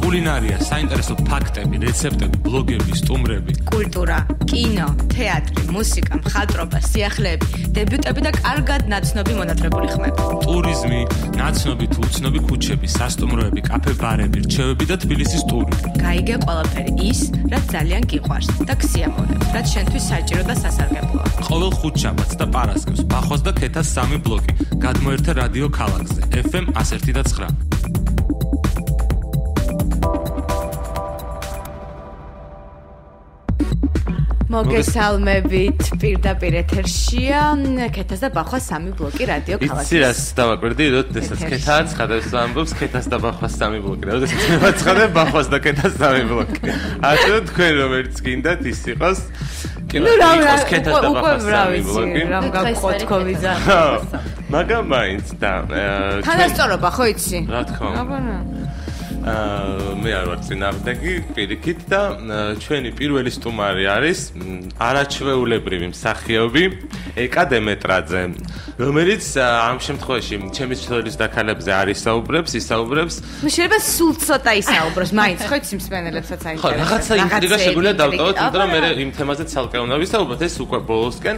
კულინარია, საინტერესო ფაქტები, რეცეპტები, ბლოგები, სტუმრები, კულტურა, კინო, თეატრი, მუსიკა, მხატვრობა, სიახლეები, დებიუტები და კარგად ნაცნობი მონათრებული ხმები. ტურიზმი, ნაცნობი თუ უცნობი ქუჩები, სასტუმროები, კაფე-ბარები, რჩევები და თბილისის ტური. გაიგე ყველაფერი ის, რაც ძალიან გიყვარს და გსიამოვნებ, რაც შენთვის საჭირო და სასარგებლოა. ყოველ ხუთშაბათს და პარასკევს ბახოს და ქეთას 3 ბლოკი. გადმოერთე რადიო ქალაქზე, FM 101.9. მოგესალმებით, პირდაპირ ეთერშია ქეთას და ბახოს 3 ბლოკი რადიო ქალაქზე. იცი რას დავაკვირდი, როდესაც ქეთაც ხადავს ამბობს ქეთას და ბახოს 3 ბლოკი. როდესაც მე ვაცხადებ ბახოს და ქეთას 3 ბლოკი. ასე თქვენ რომელიც გინდათ ის იყოს. ნუ რა ქეთას და ბახოს 3 ბლოკი. რამ გაგყოთ კოვიზა. მაგა მაინც და თანასწორობა ხო იცი? რა თქმა უნდა. მე არ ვარ წინააღმდეგი პირიქით და ჩვენი პირველი სტუმარი არის არაჩვეულებრივი მსახიობი ეკა დემეტრაძე, რომელიც ამ შემთხვევაში ჩემი ცხოველის დაქალებზე არ ისაუბრებს. ნუ შეიძლება სულ ცოტა ისაუბროს, მაინც ხო იცი მსმენელებსაც აინტერესებს. ხო, რაღაცა ინტრიგა შეგვიძლია დავტოვოთ, იმიტომ რომ მე იმ თემაზე ცალკე უნდა ვისაუბროთ, ეს უკვე ბოლოსკენ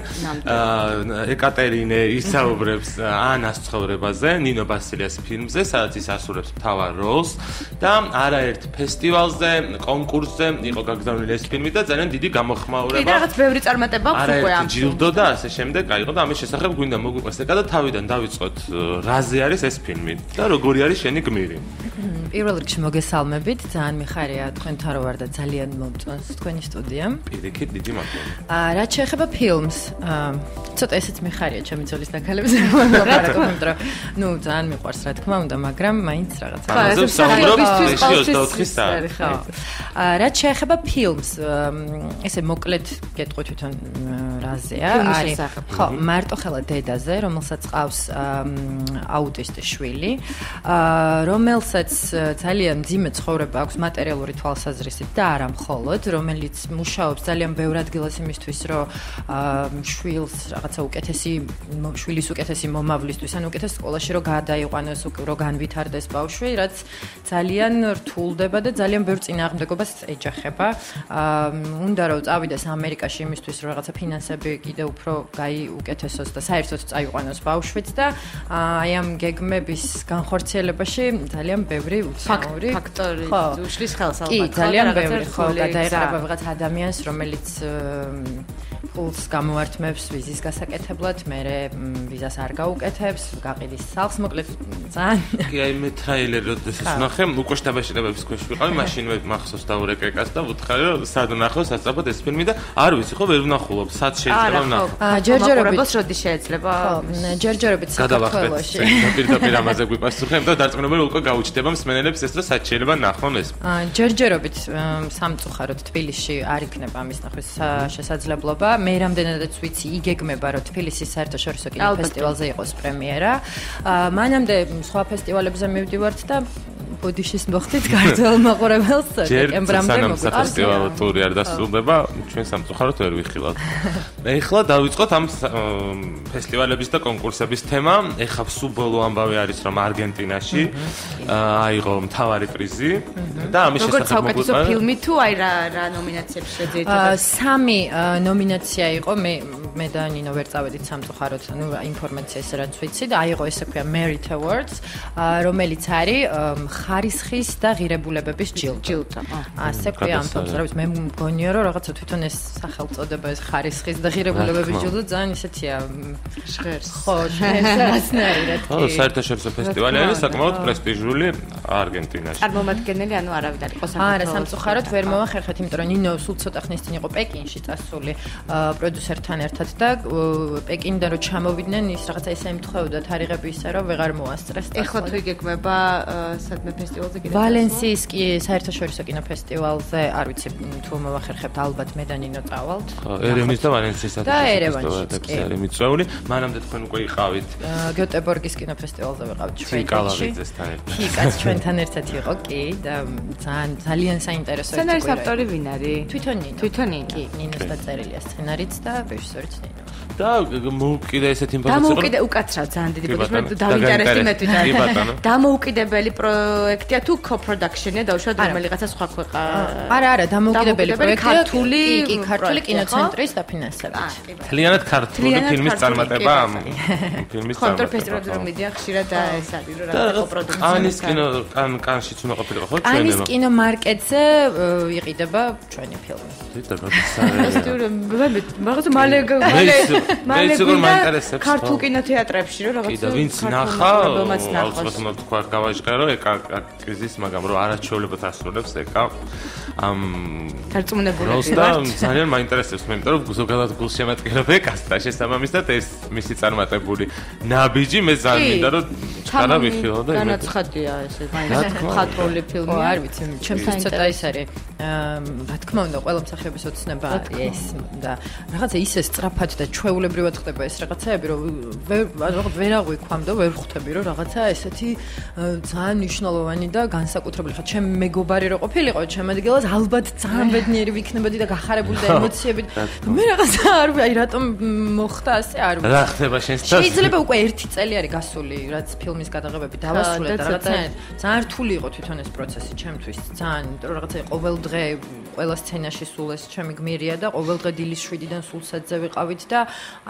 ეკატერინე ისაუბრებს ანას ცხოვრებაზე, ნინო ბასილიას ფილმზე, სადაც ის ასრულებს მთავარ როლს. და არაერთ ფესტივალზე, კონკურსზე იყო გაგზავნილი ეს ფილმი და ძალიან დიდი გამოხმაურება. კიდე რაღაც ბევრი წარმატება აქვს უკვე ამ ჯილდო და ასე შემდეგ აიღო და ამის შესახებ გვინდა მოგვიყვეს ეკა და თავიდან დავიწყოთ რაზე არის ეს ფილმი და როგორი არის შენი გმირი. პირველ რიგში მოგესალმებით, ძალიან მიხარია თქვენთან რო ვარ და ძალიან მომწონს თქვენი სტუდია. პირიქით დიდი მადლობა. რაც შეეხება ფილმს, ცოტა ესეც მიხარია ჩემი ძოლის დაქალებზე მოვაპარაკო, იმიტომ რომ ნუ ძალიან მიყვარს რა თქმა უნდა, მაგრამ მაინც რაღაცა. რაც შეეხება ფილმს, ესე მოკლედ გეტყვი თვითონ რაზეა, არის ხო, მარტოხელა დედაზე, რომელსაც ყავს აუტისტი შვილი, რომელსაც ძალიან მძიმე ცხოვრება აქვს მატერიალური თვალსაზრისით და არა მხოლოდ, რომელიც მუშაობს ძალიან ბევრ ადგილას იმისთვის, რომ შვილს რაღაცა შვილის უკეთესი მომავლისთვის, ან უკეთეს სკოლაში რომ გადაიყვანოს, რომ განვითარდეს ბავშვი, რაც ძალიან რთულდება და ძალიან ბევრ წინააღმდეგობას ეჯახება. უნდა რომ წავიდეს ამერიკაში იმისთვის, რომ რაღაცა ფინანსები კიდე უფრო გაიუკეთესოს და საერთოდ წაიყვანოს ბავშვიც და აი ამ გეგმების განხორციელებაში ძალიან ბევრი უცნაური ფაქტორი უშლის ხელს ალბათ. კი, ძალიან ბევრი ხო, გადაეყრება ვიღაც ადამიანს, რომელიც ფულს გამოართმევს ვიზის გასაკეთებლად, მერე ვიზას არ გაუკეთებს, გაყიდის სახლს, მოკლედ ძალიან. კი, აი მე ტრეილერი როდესაც ნახე, უკვე შტაბ-შტაბების ქვეშ ვიყავი, მაშინვე მახსოვს დაურეკე ეკას და ვუთხარი, რომ სად ვნახო სასწრაფოდ ეს ფილმი და არ ვიცი ხო, ვერ ვნახულობ, სად შეიძლება ვნახო. ჯერჯერობით როდი შეიძლება? ჯერჯერობით საქართველოში. პირდაპირ ამაზე გვიპასუხე, იმიტომ რომ დარწმუნებული უკვე გაუჩნდება მსმენელებს ეს, რომ სად შეიძლება ნახონ ეს. ჯერჯერობით სამწუხაროდ თბილისში არ იქნება ამის ნახვის შესაძლებლობა. მე რამდენადაც ვიცი, იგეგმება, რომ თბილისის საერთაშორისო კინოფესტივალზე იყოს პრემიერა. მანამდე სხვა ფესტივალებზე მივდივართ და ბოდიშის მოხდით ქართველ მაყურებელს დეკემბრამდე მოგვიყვარს. ფესტივალო ტური არ დასრულდება, ჩვენ სამწუხაროდ ვერ ვიხილავთ. ეხლა დავიწყოთ ამ ფესტივალების და კონკურსების თემა. ეხლა სულ ბოლო ამბავი არის, რომ არგენტინაში აიღო მთავარი პრიზი და ამის შესახებ როგორც საუკეთესო ფილმი თუ აი რა ნომინაციებში შეძლებოდა? 3 ნომინაცია იყო, მე და ნინო ვერ წავედით სამწუხაროდ, ნუ ინფორმაციას რაც ვიცი და აიღო ესე ქვია Merit Awards, რომელიც არის ხარისხის და ღირებულებების ჯილდო. ასე ქვია ამ თემს, რა ვიცი, მე მგონია რომ რაღაცა თვითონ ეს სახელწოდება ეს ხარისხის და ღირებულებების ჯილდო ძალიან ისეთია ჟღერს. ხო, ჟღერს. ხო, საერთაშორისო ფესტივალი არის საკმაოდ პრესტიჟული არგენტინაში. წარმომადგენელი ანუ არავინ არ იყო საქართველოს. არა, სამწუხაროდ ვერ მოვახერხეთ, იმიტომ რომ ნინო სულ ცოტა ხნის წინ იყო პეკინში წასული პროდიუსერთან ერთად და პეკინიდან რომ ჩამოვიდნენ ის რაღაცა ესე ემთხვეოდა თარიღები ისე რომ ვეღარ მოასწრეს. ეხლა თუ იგეგმება სადმე ფესტივალზე კიდე ვალენსიის საერთაშორისო კინოფესტივალზე, არ ვიცი თუ მოვახერხებთ, ალბათ მე და ნინო წავალთ. ხო, ერევნის და ვალენსიის საერთაშორისო კი არის მიწვეული. მანამდე თქვენ უკვე იყავით გიოტებორგის კინოფესტივალზე ვიყავთ ჩვენ. კალავიძესთან ერთად. კი, კაც ჩვენთან ერთად იყო, კი და ძალიან საინტერესო იყო. სცენარის ავტორი ვინ არის? თვითონ ნინო. თვითონ ნინო. კი, ნინოს დაწერილია სცენარიც და რეჟისორიც ნინო. და მოუკიდე ესეთი ინფორმაცია. დამოუკიდებელი უკაცრავ ძალიან დიდი პროდუქცია. დავინტერესდი მე თვითონ. დამოუკიდებელი პროექტია თუ co-production-ია დაუშვათ რომელიღაცა სხვა ქვეყანა. არა, დამოუკიდებელი პროექტია ქართული კინოცენტრის დაფინანსებით. მთლიანად ქართული ფილმის წარმატება ამ ფილმის კონტრ ფესტივალებზე რომ მიდიან ხშირად ეს არის რომ რა co-production. კანის კინო კანშიც უნდა ყოფილიყო ხო ჩვენებმა. კანის კინომარკეტზე იყიდება ჩვენი ფილმი. მაგაზე მალე მაინტერესებს ქართულ კინოთეატრებში რომ რაღაცა კიდე ვინც ნახა აუცილებლად თქვა გავაჟღე რომ ეკა კრიზის მაგრამ რომ არაჩვეულებად ასრულებს ეკა ამ დარწმუნებულები ვარ ძალიან მაინტერესებს მე იმიტომ რომ ზოგადად გულშემატკივრობ ეკას და შესაბამისად ეს მისი წარმატებული ნაბიჯი მე ძალიან მინდა რომ ჩქარა ვიხილო და განაცხადია ესე მხატვრული ფილმი არ ვიცი ჩემთვის ცოტა ის არის რა თქმა უნდა ყველა მსახიობის ოცნება ეს და რაღაცა ისე სწრაფად და ჩვეულებრივად ხდება ეს რაღაცაები რომ ვერ აღვიქვამ და ვერ ხვდები რომ რაღაცა ესეთი ძალიან მნიშვნელოვანი და განსაკუთრებული ხა ჩემ მეგობარი რო ყოფილიყო ჩემ ადგილას ალბათ ძალიან ბედნიერი ვიქნებოდი და გახარებული და ემოციებით მე რაღაცა არ აი რატომ მოხდა ასე არ ვიცი რა ხდება შენს თავს შეიძლება უკვე 1 წელი არის გასული რაც ფილმის გადაღებები დავასრულე და რაღაცა ძალიან რთული იყო თვითონ ეს პროცესი ჩემთვის ძალიან იმიტომ რომ რაღაცა ყოველ დღე ყველა სცენაში სულ ეს ჩემი გმირია და ყოველ დღე დილის 7-დან სულ 7-ზე ვიყავით და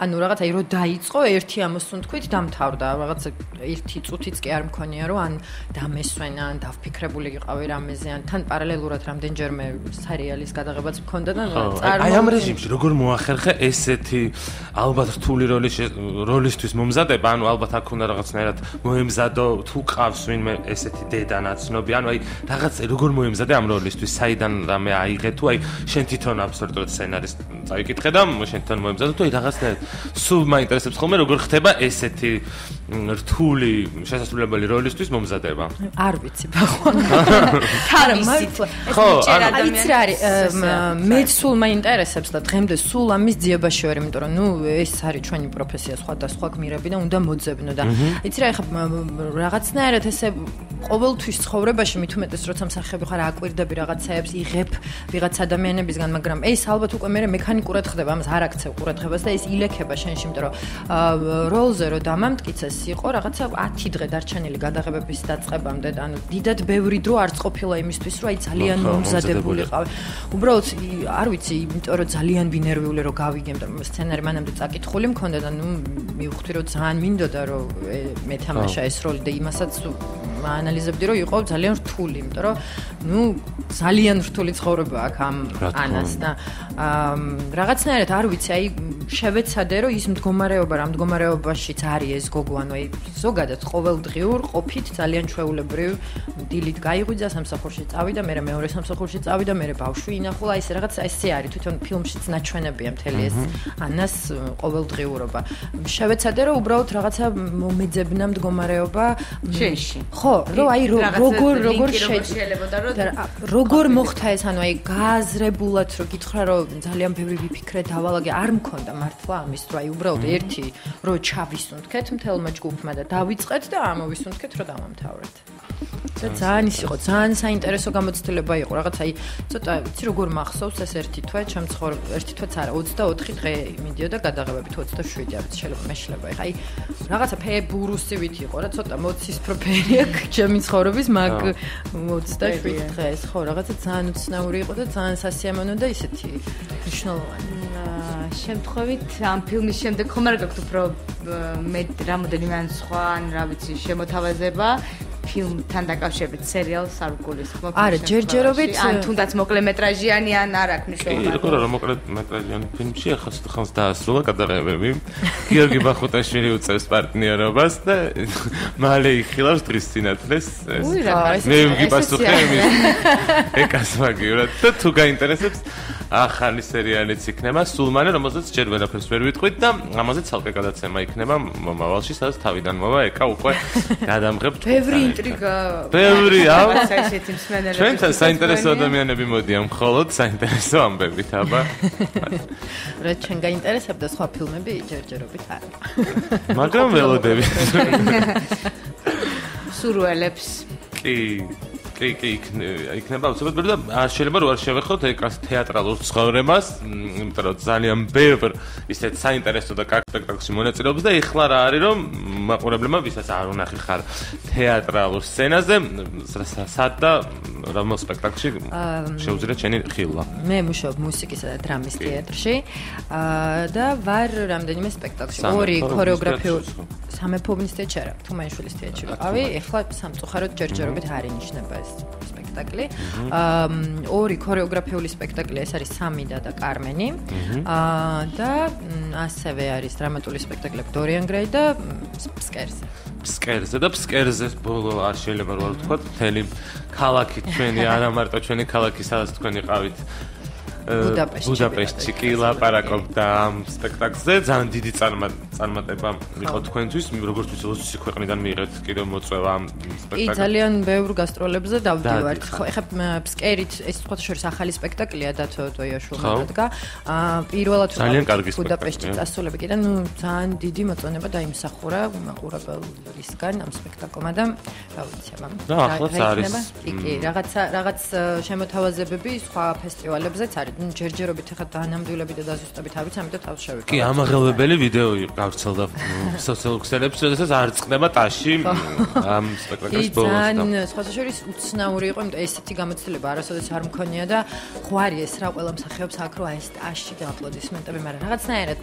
ანუ რაღაცა რო დაიწყო ერთი ამოსუნ თქვით დამთავრდა რაღაცა ერთი წუთიც კი არ მქონია რომ ან დამესვენა ან დავფიქრებული იყავი რამეზე ან თან პარალელურად რამდენჯერმე სერიალის გადაღებაც მქონდა და აი ამ რეჟიმში როგორ მოახერხე ესეთი ალბათ რთული როლისთვის მომზადება ანუ ალბათ აქ უნდა რაღაცნაირად მოემზადო თუ ყავს ვინმე ესეთი დედანაცნობი ანუ აი რაღაც როგორ მოემზადე ამ როლისთვის საიდან რამე აიღე თუ აი შენ თვითონ აბსოლუტურად სცენარის წაიკითხე და შენ თვითონ მოემზადე თუ აი რაღაცნაირად სულ მაინტერესებს ხოლმე როგორ ხდება ესეთი რთული შესაძლებელი როლისთვის მომზადება არ ვიცი ბახო ხო არის რა არის მე სულ მაინტერესებს და დღემდე სულ ამის ძიებაში ვარ იმიტომ რომ ნუ ეს არის ჩვენი პროფესია სხვადასხვა გმირები და უნდა მოძებნო და იცი რა ეხა რაღაცნაირად ესე ყოველთვის ცხოვრებაში მით უმეტეს როცა მსახიობი ხარ აკვირდები რაღაცაებს იღებ ვიღაც ადამიანებისგან მაგრამ ეს ალბათ უკვე მე მექანიკურად ხდება ამას არ აქცევ ყურადღებას და ეს ილექება შენში იმიტომ რომ როლზე რო დამამტკიცეს იყო რაღაცა 10 დღე დარჩენილი გადაღებების დაწყებამდე ანუ დიდად ბევრი დრო არც ყოფილა იმისთვის რომ აი ძალიან მომზადებულიყავ უბრალოდ არ ვიცი იმიტომ რომ ძალიან ვინერვიული რომ გავიგე და სცენარი მანამდე წაკითხული მქონდა და ნუ მივხვდი რომ ძალიან მინდოდა რომ მეთამაშა ეს როლი და იმასაც აანალიზებდი რომ იყო ძალიან რთული იმიტომ რომ ნუ ძალიან რთული ცხოვრება აქვს ამ ანას და რაღაცნაირად არ ვიცი აი შევეცადე რომ ის მდგომარეობა რა მდგომარეობაშიც არის ეს გოგო ანუ აი ზოგადად ყოველდღიურ ყოფით ძალიან ჩვეულებრივ დილით გაიღვიძა სამსახურში წავიდა მე მეორე სამსახურში წავიდა მე ბავშვი ინახულა ის რაღაც ესე არის თვითონ ფილმშიც ნაჩვენებია მთელი ეს ანას ყოველდღიურობა შევეცადე რომ უბრალოდ რაღაცა მომეძებნა მდგომარეობა შენში ხო რომ აი როგორ შეიძლება როგორ მოხდა ეს ანუ აი გააზრებულად რომ გითხრა რომ ძალიან ბევრი ვიფიქრე დავალაგე არ მქონდა მართლა ამის რომ აი უბრალოდ ერთი რო ჩავისუნთქეთ მთელმა ჯგუფმა და დავიწყეთ და ამოვისუნთქეთ რომ დავამთავრეთ და ძალიან ის იყო ძალიან საინტერესო გამოცდილება იყო რაღაც აი ცოტა ვიცი როგორ მახსოვს ეს ერთი თვე ჩემ ცხოვრებაში ერთი თვეც არა 24 დღე მიდიოდა გადაღებებით 27 არ ვიცი შეიძლება მეშლება ეხა აი რაღაცა ფებურუსივით იყო რა ცოტა მოცის პროფერი აქვს ჩემი ცხოვრების მაგ 27 დღეს ხო რაღაცა ძალიან უცნაური იყო და ძალიან სასიამოვნო და ისეთი მნიშვნელოვანი შემთხვევით ამ ფილმის შემდეგ ხომ არ გაქვთ უფრო მე რამოდენიმე ან სხვა ან რა ვიცი შემოთავაზება ფილმთან დაკავშირებით სერიალს არ გულისხმობ არა ჯერჯერობით ან თუნდაც მოკლემეტრაჟიანი ან არ აქვს მნიშვნელობა კი როგორ არა მოკლემეტრაჟიანი ფილმში ახლა ხანს დაასრულა გადაღებები გიორგი ბახუტაშვილი უწევს პარტნიორობას და მალე იხილავს დღის სინათლეს მე ვიგიპასუხე იმის ეკას მაგივრად და თუ გაინტერესებს ახალი სერიალიც იქნება სულ მალე რომელზეც ჯერ ვერაფერს ვერ ვიტყვით და ამაზე ცალკე გადაცემა იქნება მომავალში სადაც თავიდან მოვა ეკა უკვე გადამღებთ ბევრი ინტრიგა ბევრი ესეთი მსმენელები ჩვენთან საინტერესო ადამიანები მოდიან მხოლოდ საინტერესო ამბებით აბა რა ჩვენ გაინტერესებდა სხვა ფილმები ჯერჯერობით არა მაგრამ ველოდები სურველებს კი კი, იქნება უცებად და არ შეიძლება რომ არ შევეხოთ ეკრანს თეატრალურ ცხოვრებას, იმიტომ რომ ძალიან ბევრ ისეთ საინტერესო და კარგ სპექტაკლში მონაწილეობს და ეხლა რა არის რომ მაყურებლებმა ვისაც არ უნახი ხარ თეატრალურ სცენაზე, სად და რომელ სპექტაკლში შეუძლია ჩენი ხილვა. მე მუშაობ მუსიკისა და დრამის თეატრში და ვარ რამდენიმე სპექტაკლში. ორი ქორეოგრაფიული სამეფო უნივერსიტეტში არა, თუმანიშვილის თეატრში ვიყავი. ეხლა სამწუხაროდ ჯერჯერობით არ ინიშნება ეს სპექტაკლი. ორი ქორეოგრაფიული სპექტაკლი, ეს არის სამიდა და კარმენი. და ასევე არის დრამატული სპექტაკლები დორიან გრეი და ფსკერზე. ფსკერზე ბოლო არ შეიძლება რომ ვთქვათ, მთელი ქალაქი ჩვენი, არა მარტო ჩვენი ქალაქი, სადაც თქვენ იყავით ბუდაპეშტში კი ლაპარაკობდა ამ სპექტაკლზე. ძალიან დიდი წარმატება იყო თქვენთვის, როგორც ვიცი, 20 ქვეყნიდან მიიღეთ კიდევ მოწვევა ამ სპექტაკლს. კი, ძალიან ბევრ გასტროლებზე დავდივართ. ხო, ეხლა ფსკერით ეს სხვათა შორის ახალი სპექტაკლია დათო დოიაშვილმა დადგა. პირველად ბუდაპეშტში წასულები კიდე, ძალიან დიდი მოწონება დაიმსახურა მაყურებლისგან ამ სპექტაკლმა და რა ვიცი, და ახლაც არის. კი, რაღაც შემოთავაზებები სხვა ფესტივალებზეც არის. ჯერჯერობით ახლა დაანამდვილებით და დაზუსტებით ავიც, ამიტომ თავს შევიკავე. კი, ამაღელებელი ვიდეო გავრცელდა სოციალურ ქსელებში, როდესაც არ წყდება ტაში ამ სპექტაკლის ბოლოს. ძალიან სხვათა შორის უცნაური იყო, იმიტომ ესეთი გამოცდილება არასოდეს არ მქონია და ხვარი ეს რა ყველა მსახიობს აქ რო ეს ტაში და აპლოდისმენტები, მაგრამ რაღაცნაირად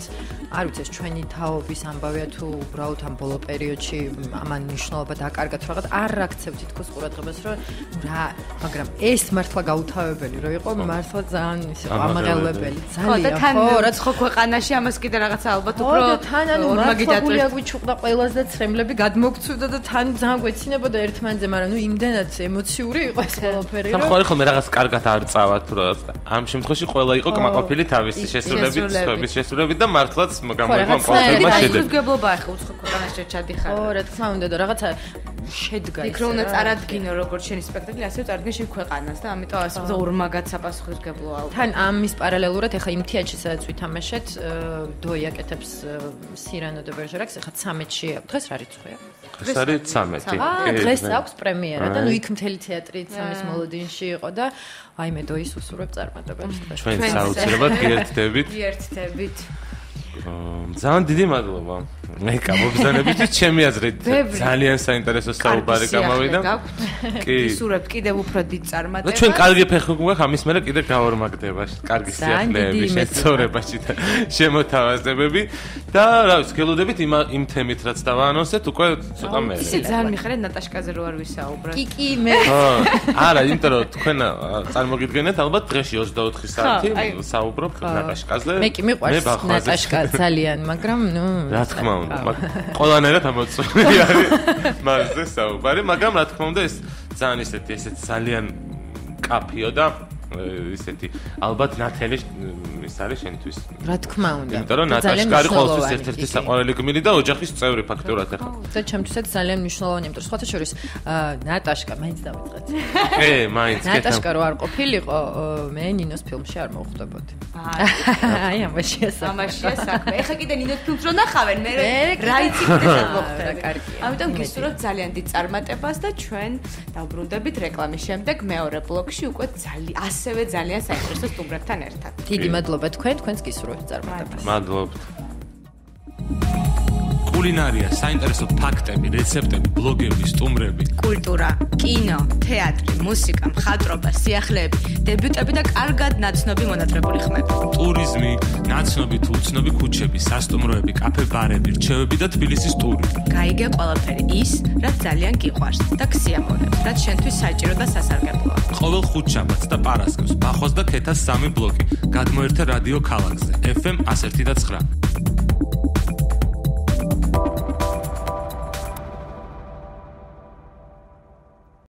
არ ვიცი ეს ჩვენი თაობის ამბავია თუ უბრალოდ ამ ბოლო პერიოდში ამან მნიშვნელობა დაკარგა თუ რაღაც არ აქცევთ თითქოს ყურადღებას რომ რა, მაგრამ ეს მართლა გაუთავებელი რო იყო, მართლა ძალიან ამაღელებელი ძალიან ხო რაც ხო ქვეყანაში ამას კიდე რაღაცა ალბათ უფრო თან ანუ მართლა გვიჩუყდა ყველას და ცხემლები გადმოგცვდა და თან ძალიან გვეცინებოდა ერთმანეთზე, მაგრამ ნუ იმდენად ემოციური იყო ეს ყველაფერი რომ ხო ხოლმე რაღაც კარგად არ წავა თუ რაღაც ამ შემთხვევაში ყველა იყო კმაყოფილი თავისი შესრულებით და მართლაც გამოიყო პრობლემა შედეგი. გებლობა ახლა უცხო ქვეყანაში ჩადიხარ. ხო რა თქმა უნდა და რაღაცა შედგა ის. იქ უნდა წარადგინო როგორც შენი სპექტაკლი, ასევე წარადგინე შენ ქვეყანას და ამიტომ ასე ორმაგად საპასუხისმგებლოა. თან ამის პარალელურად ახლა იმ თეატრში სადაც ვითამაშეთ დოია კეთებს სირანო და ბერჟერაკს, ახლა 13-ში დღეს რა რიცხვია? დღეს არის 13. დღეს აქვს პრემიერა და ნუ იქ მთელი თეატრი სამის მოლოდინში იყო და აი მე დოის უსურვებ წარმატებებს. ჩვენ საოცრებად გიერთდებით. ძალიან დიდი მადლობა. მე გამოგზავნებისთვის ჩემი აზრით ძალიან საინტერესო საუბარი გამოვიდა. კი. ისურვებთ კიდევ უფრო დიდ წარმატებას. და ჩვენ კარგი ფეხი გვაქვს, ამის მერე კიდე გავორმაგდება, კარგი სიახლეები, შეცდომებაში და შემოთავაზებები და რა ვიცი, გელოდებით იმ თემით რაც დავაანონსეთ უკვე ცოტა მერე. ისე ძალიან მიხარეთ ნატაშკაზე რო არ ვისაუბროთ. კი, მე. არა, იმიტომ რომ თქვენ წარმოგიდგენთ ალბათ დღეში 24 საათი საუბრობ ნატაშკაზე. მე კი მიყვარს ნატაშკა ძალიან, მაგრამ ნუ რა თქმა უნდა, ყველანაირად ამოწმული არის მასზე საუბარი, მაგრამ რა თქმა უნდა ეს ძალიან ესეთი ძალიან კაფეო და ისეთი ალბათ ნათელი ის არის შენთვის. რა თქმა უნდა. იმიტომ რომ ნატაშკა არის ყოველთვის ერთ-ერთი საყვარელი გმირი და ოჯახის წევრი ფაქტურად ახლა. და ჩემთვისაც ძალიან მნიშვნელოვანია, იმიტომ რომ სხვათა შორის ნატაშკა მაინც დავიწყეთ. კი, მაინც. ნატაშკა რო არ ყოფილიყო, მე ნინოს ფილმში არ მოვხვდებოდი. აი, ამაშია საქმე. ეხა კიდე ნინოს ფილმს რო ნახავენ, მე რა იცი კიდე მოხდება. კარგია. ამიტომ გისურვებთ ძალიან დიდ წარმატებას და ჩვენ დავბრუნდებით რეკლამის შემდეგ მეორე ბლოკში უკვე ასევე ძალიან საინტერესო სტუმრებთან ერთად. დიდი მადლობა თქვენს გისურვებთ წარმატებას. მადლობთ. კულინარია, საინტერესო ფაქტები, რეცეპტები, ბლოგები, სტუმრები, კულტურა, კინო, თეატრი, მუსიკა, მხატვრობა, სიახლეები, დებიუტები და კარგად ნაცნობი მონატრებული ხმები. ტურიზმი, ნაცნობი თუ უცნობი ქუჩები, სასტუმროები, კაფე-ბარები, რჩევები და თბილისის ტური. გაიგე ყველაფერი ის, რაც ძალიან გიყვარს და გსიამოვნებს, რაც შენთვის საჭირო და სასარგებლოა. ყოველ ხუთშაბათს და პარასკევს ბახოს და ქეთას 3 ბლოკი. გადმოერთე რადიო ქალაქზე FM 101.9.